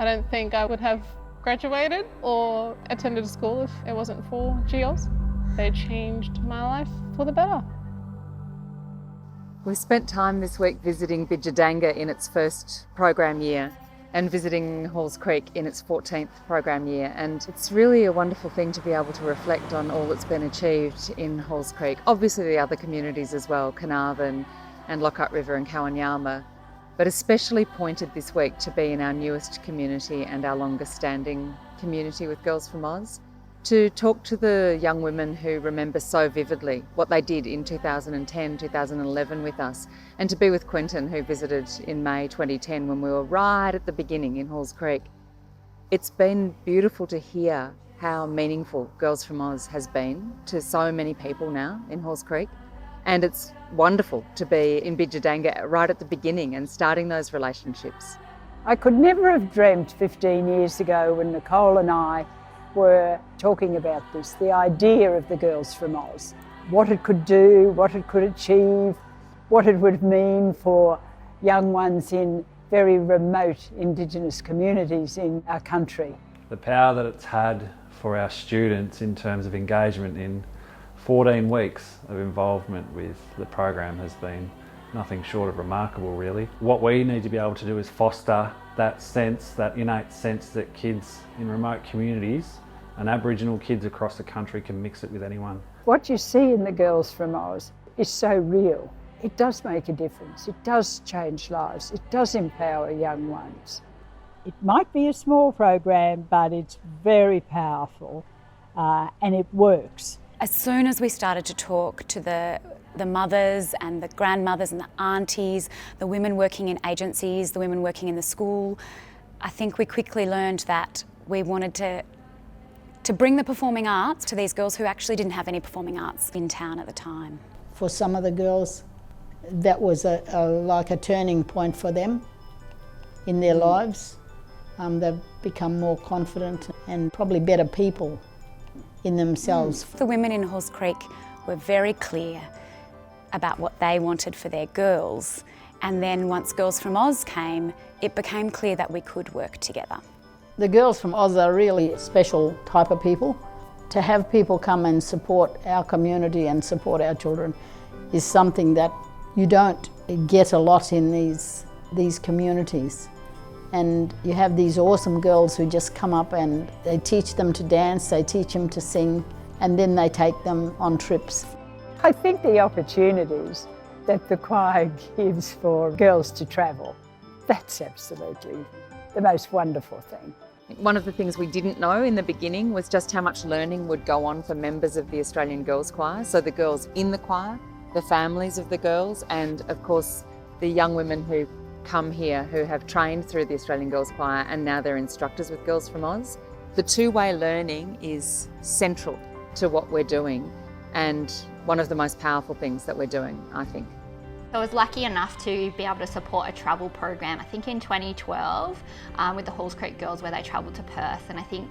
I don't think I would have graduated or attended school if it wasn't for girls. They changed my life for the better. We spent time this week visiting Bidyadanga in its first program year and visiting Halls Creek in its 14th program year, and it's really a wonderful thing to be able to reflect on all that's been achieved in Halls Creek. Obviously the other communities as well, Carnarvon and Lockhart River and Kawanyama, but especially pointed this week to be in our newest community and our longest standing community with Girls from Oz, to talk to the young women who remember so vividly what they did in 2010, 2011 with us, and to be with Quentin, who visited in May 2010 when we were right at the beginning in Halls Creek. It's been beautiful to hear how meaningful Girls from Oz has been to so many people now in Halls Creek, and it's wonderful to be in Bidyadanga right at the beginning and starting those relationships. I could never have dreamt 15 years ago when Nicole and I were talking about this, the idea of the Girls from Oz, what it could do, what it could achieve, what it would mean for young ones in very remote Indigenous communities in our country. The power that it's had for our students in terms of engagement in 14 weeks of involvement with the program has been nothing short of remarkable, really. What we need to be able to do is foster that sense, that innate sense that kids in remote communities and Aboriginal kids across the country can mix it with anyone. What you see in the Girls from Oz is so real. It does make a difference. It does change lives. It does empower young ones. It might be a small program, but it's very powerful and it works. As soon as we started to talk to the mothers and the grandmothers and the aunties, the women working in agencies, the women working in the school, I think we quickly learned that we wanted to bring the performing arts to these girls who actually didn't have any performing arts in town at the time. For some of the girls, that was like a turning point for them in their lives. They've become more confident and probably better people in themselves. The women in Halls Creek were very clear about what they wanted for their girls, and then once Girls from Oz came, it became clear that we could work together. The Girls from Oz are really a special type of people. To have people come and support our community and support our children is something that you don't get a lot in these communities. And you have these awesome girls who just come up and they teach them to dance, they teach them to sing, and then they take them on trips. I think the opportunities that the choir gives for girls to travel, that's absolutely the most wonderful thing. One of the things we didn't know in the beginning was just how much learning would go on for members of the Australian Girls Choir, so the girls in the choir, the families of the girls, and of course the young women who come here who have trained through the Australian Girls Choir and now they're instructors with Girls from Oz. The two-way learning is central to what we're doing and one of the most powerful things that we're doing, I think. I was lucky enough to be able to support a travel program, I think in 2012, with the Halls Creek Girls, where they travelled to Perth. And I think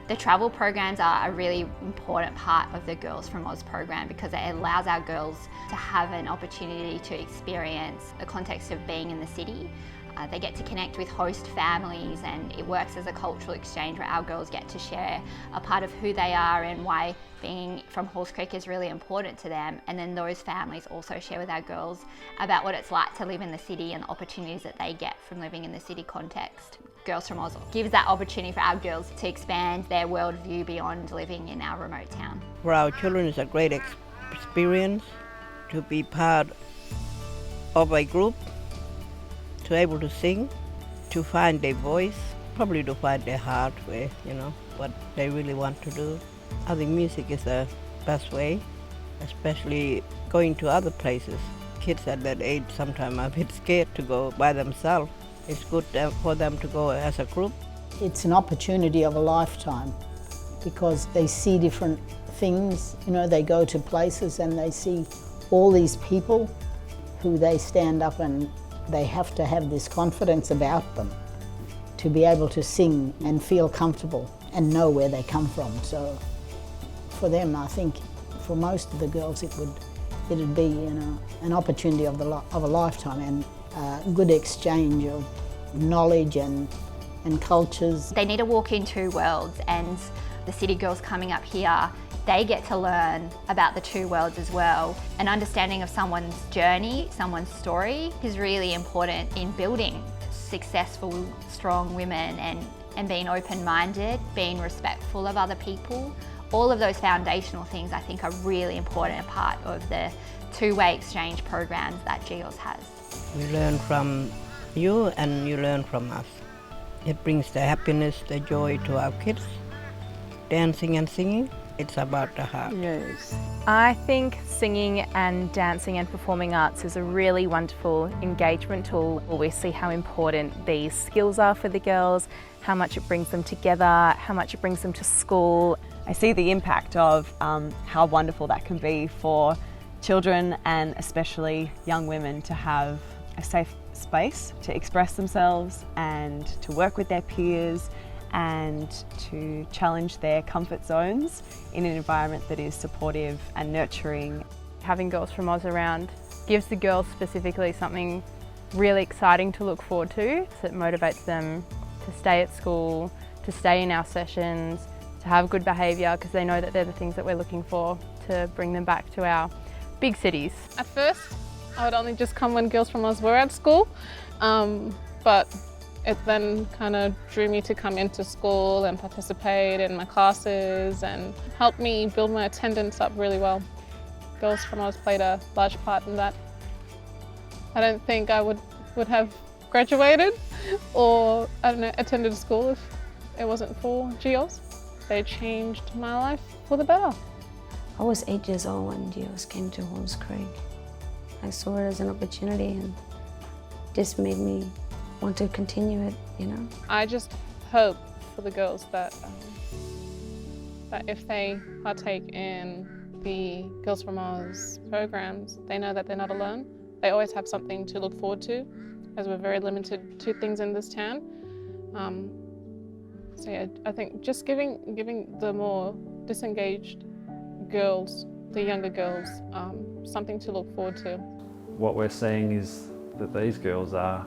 the travel programs are a really important part of the Girls from Oz program because it allows our girls to have an opportunity to experience the context of being in the city. They get to connect with host families, and it works as a cultural exchange where our girls get to share a part of who they are and why being from Halls Creek is really important to them. And then those families also share with our girls about what it's like to live in the city and the opportunities that they get from living in the city context. Girls from Oz gives that opportunity for our girls to expand their worldview beyond living in our remote town. For our children, it's a great experience to be part of a group, to be able to sing, to find their voice, probably to find their heart where, what they really want to do. I think music is the best way, especially going to other places. Kids at that age sometimes are a bit scared to go by themselves. It's good for them to go as a group. It's an opportunity of a lifetime because they see different things. They go to places and they see all these people who they stand up and they have to have this confidence about them to be able to sing and feel comfortable and know where they come from. So for them, I think for most of the girls it'd be an opportunity of a lifetime and a good exchange of knowledge and and cultures. They need to walk in two worlds, and the city girls coming up here, they get to learn about the two worlds as well. An understanding of someone's journey, someone's story is really important in building successful, strong women and being open-minded, being respectful of other people. All of those foundational things I think are really important part of the two-way exchange programs that GEOS has. We learn from you and you learn from us. It brings the happiness, the joy to our kids. Dancing and singing, it's about the heart. Yes. I think singing and dancing and performing arts is a really wonderful engagement tool. We see how important these skills are for the girls, how much it brings them together, how much it brings them to school. I see the impact of how wonderful that can be for children and especially young women to have a safe space to express themselves and to work with their peers and to challenge their comfort zones in an environment that is supportive and nurturing. Having Girls from Oz around gives the girls specifically something really exciting to look forward to. It motivates them to stay at school, to stay in our sessions, to have good behaviour, because they know that they're the things that we're looking for to bring them back to our big cities. At first, I would only just come when Girls from Oz were at school, but it then kind of drew me to come into school and participate in my classes and help me build my attendance up really well. Girls from Oz played a large part in that. I don't think I would have graduated or, I don't know, attended school if it wasn't for GEOS. They changed my life for the better. I was 8 years old when GEOS came to Halls Creek. I saw it as an opportunity and just made me want to continue it, you know. I just hope for the girls that if they partake in the Girls from Oz programs, they know that they're not alone. They always have something to look forward to, as we're very limited to things in this town. So yeah, I think just giving the more disengaged girls, the younger girls, something to look forward to. What we're seeing is that these girls are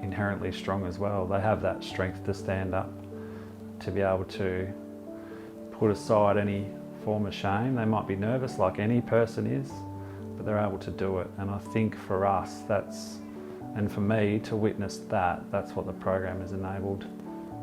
inherently strong as well. They have that strength to stand up, to be able to put aside any form of shame. They might be nervous like any person is, but they're able to do it. And I think for us, and for me to witness that's what the program has enabled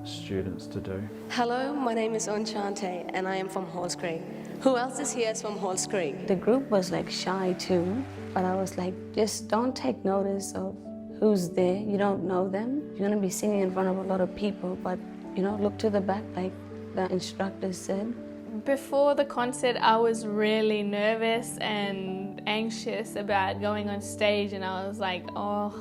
students to do. Hello, my name is Enchante and I am from Halls Creek. Who else is here from Halls Creek? The group was like shy too, but I was like, just don't take notice of who's there. You don't know them. You're gonna be singing in front of a lot of people, but you know, look to the back like the instructor said. Before the concert, I was really nervous and anxious about going on stage, and I was like, oh,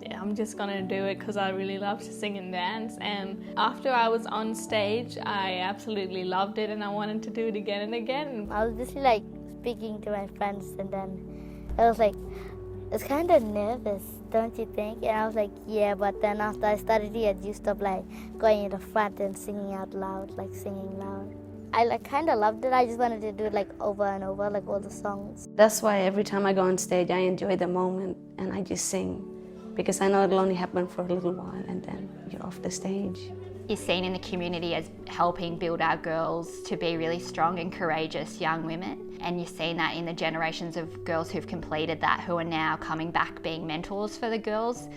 yeah, I'm just gonna do it because I really love to sing and dance. And after I was on stage, I absolutely loved it and I wanted to do it again and again. I was just like speaking to my friends, and then I was like, it's kind of nervous, don't you think? And I was like, yeah, but then after I started here, I used to like going in the front and singing out loud, like singing loud. I like kind of loved it. I just wanted to do it like over and over, like all the songs. That's why every time I go on stage, I enjoy the moment and I just sing, because I know it'll only happen for a little while and then you're off the stage. Is seen in the community as helping build our girls to be really strong and courageous young women. And you've seen that in the generations of girls who've completed that, who are now coming back being mentors for the girls.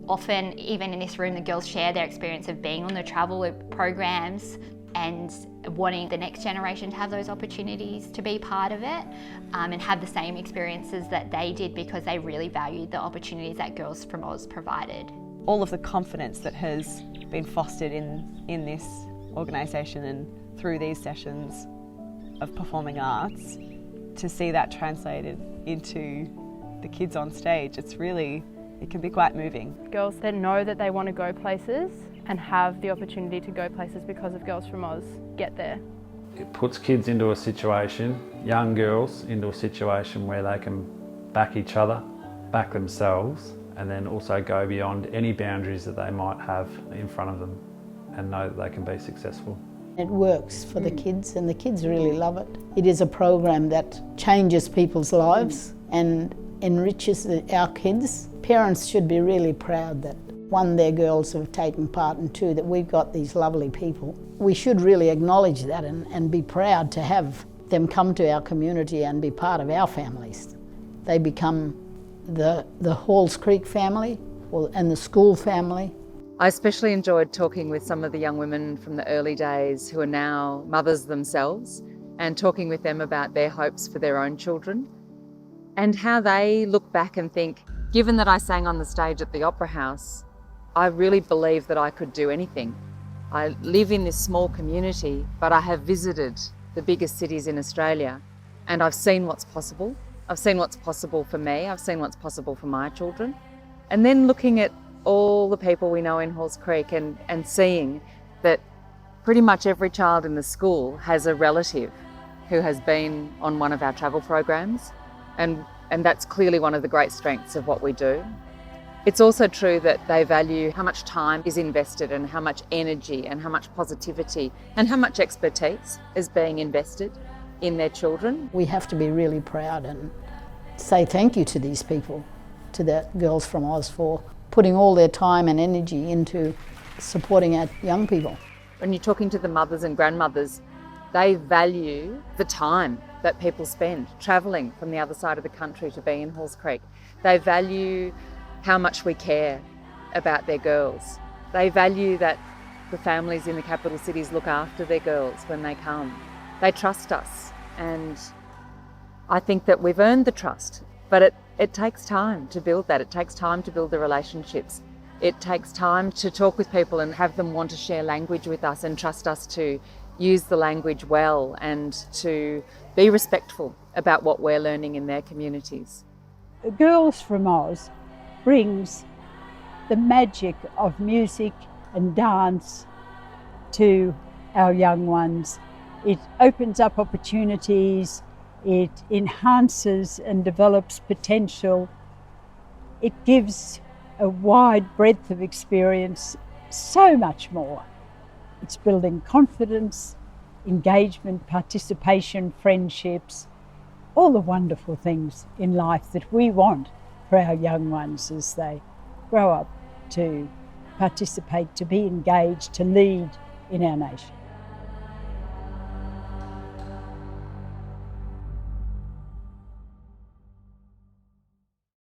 Often, even in this room, the girls share their experience of being on the travel programs and wanting the next generation to have those opportunities to be part of it, and have the same experiences that they did, because they really valued the opportunities that Girls from Oz provided. All of the confidence that has been fostered in this organisation and through these sessions of performing arts, to see that translated into the kids on stage, it can be quite moving. Girls that know that they want to go places and have the opportunity to go places because of Girls from Oz get there. It puts kids into a situation, young girls into a situation where they can back each other, back themselves, and then also go beyond any boundaries that they might have in front of them and know that they can be successful. It works for the kids and the kids really love it. It is a program that changes people's lives and enriches our kids. Parents should be really proud that One, their girls have taken part, and two, that we've got these lovely people. We should really acknowledge that and be proud to have them come to our community and be part of our families. They become the Halls Creek family and the school family. I especially enjoyed talking with some of the young women from the early days who are now mothers themselves, and talking with them about their hopes for their own children and how they look back and think, given that I sang on the stage at the Opera House, I really believe that I could do anything. I live in this small community, but I have visited the biggest cities in Australia, and I've seen what's possible. I've seen what's possible for me. I've seen what's possible for my children. And then looking at all the people we know in Halls Creek and seeing that pretty much every child in the school has a relative who has been on one of our travel programs. And that's clearly one of the great strengths of what we do. It's also true that they value how much time is invested and how much energy and how much positivity and how much expertise is being invested in their children. We have to be really proud and say thank you to these people, to the Girls from Oz, for putting all their time and energy into supporting our young people. When you're talking to the mothers and grandmothers, they value the time that people spend travelling from the other side of the country to be in Halls Creek. They value how much we care about their girls. They value that the families in the capital cities look after their girls when they come. They trust us, and I think that we've earned the trust, but it takes time to build that. It takes time to build the relationships. It takes time to talk with people and have them want to share language with us and trust us to use the language well and to be respectful about what we're learning in their communities. Girls from Oz brings the magic of music and dance to our young ones. It opens up opportunities, it enhances and develops potential. It gives a wide breadth of experience, so much more. It's building confidence, engagement, participation, friendships, all the wonderful things in life that we want for our young ones as they grow up to participate, to be engaged, to lead in our nation.